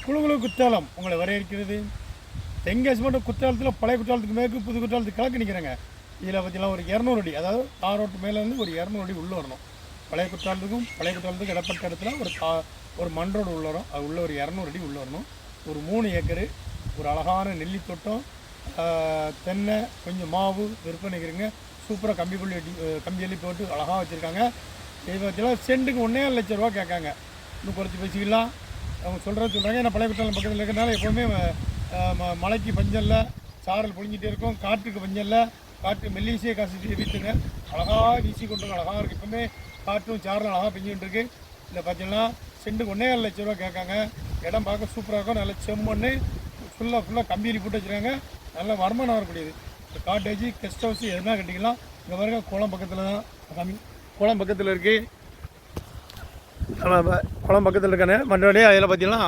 குழுகுழு குற்றாலம் உங்களை வரவேற்கிறது. தென்காசி மட்டும் குற்றாலத்தில் பழைய குற்றாலத்துக்கு மேற்கு புது குற்றாலத்துக்கு கிழக்கு நிற்கிறேங்க. இதில் பார்த்தீங்கன்னா ஒரு 200 அடி, அதாவது தாரோட்டு மேலேருந்து ஒரு 200 அடி உள்ளே வரணும். பழைய குற்றாலத்துக்கும் இடப்பட்ட இடத்துல ஒரு மண் ரோடு உள்ள வரும். அது உள்ள ஒரு 200 அடி உள்ளே வரணும். ஒரு 3 ஏக்கரு, ஒரு அழகான நெல்லி தோட்டம், தென்னை, கொஞ்சம் மாவு விற்பனைக்குங்க. சூப்பராக கம்பி அள்ளி போட்டு அழகாக வச்சுருக்காங்க. இது பார்த்தீங்கன்னா சென்ட்டுக்கு 1.5 லட்ச ரூபா கேட்காங்க. இன்னும் குறைச்சி பேசிக்கலாம். அவங்க சொல்கிறாங்க. ஏன்னா பழைய குற்றாலம் பக்கத்தில் இருக்கிறனால எப்போவுமே மழைக்கு பஞ்சம் இல்லை, சாரல் பொழிஞ்சிட்டே இருக்கும். காற்றுக்கு பஞ்சம் இல்லை, காற்று மெல்லிசையை காசு வீட்டுங்க அழகாக வீசி கொண்டு அழகாக இருக்குது. எப்போவுமே காற்றும் சாரல் அழகாக பெஞ்சிக்கிட்டு இருக்குது. இல்லை பார்த்தீங்கன்னா சென்ட்டுக்கு 1.5 லட்ச ரூபா கேட்காங்க. இடம் பார்க்க சூப்பராக இருக்கும். நல்ல செம்மண்ணு, ஃபுல்லாக கம்பியலி போட்டு வச்சுருக்காங்க. நல்ல வருமானம் வரக்கூடியது. இப்போ காட்டேஜ், கெஸ்ட் ஹவுஸ் எதுனா கட்டிக்கலாம். இங்கே பாருங்க, குளம் பக்கத்தில் தான், குளம் பக்கத்தில் இருக்குது. குளம் பக்கத்தில் இருக்கானே மற்றபடி அதில் பார்த்திங்கன்னா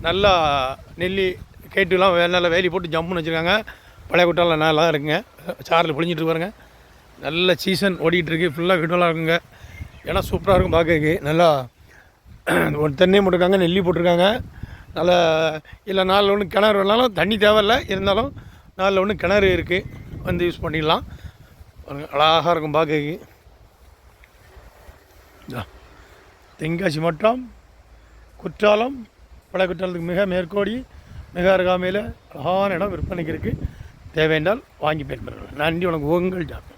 நல்லா நெல்லி கேட்டுலாம் நல்லா வேலி போட்டு ஜம்முன்னு வச்சுருக்காங்க. பழைய குற்றாலம் நல்லா இருக்குங்க. சாரில் பொழிஞ்சிட்டு பாருங்க. நல்ல சீசன் ஓடிட்டுருக்கு. ஃபுல்லாக வீட்டெல்லாம் இருக்குங்க. ஏன்னா சூப்பராக இருக்கும் பார்க்கறதுக்கு. நல்லா ஒரு தென்னை போட்டிருக்காங்க, நெல்லி போட்டிருக்காங்க. நல்லா இல்லை 4 ஒன்று கிணறு வேணாலும் தண்ணி தேவையில்லை, இருந்தாலும் 4 ஒன்று கிணறு இருக்குது, வந்து யூஸ் பண்ணிடலாம். அழகாக இருக்கும் பார்க்கறதுக்கு. தென்காசி மாவட்டம் குற்றாலம், பழைய குற்றாலத்துக்கு மிக மேற்கோடி, மிக அருகாமையில் அழகான இடம் விற்பனைக்கு இருக்குது. தேவையென்றால் வாங்கி பயன்பெறுங்கள். நன்றி, உனக்கு உங்கள் ஜாப்.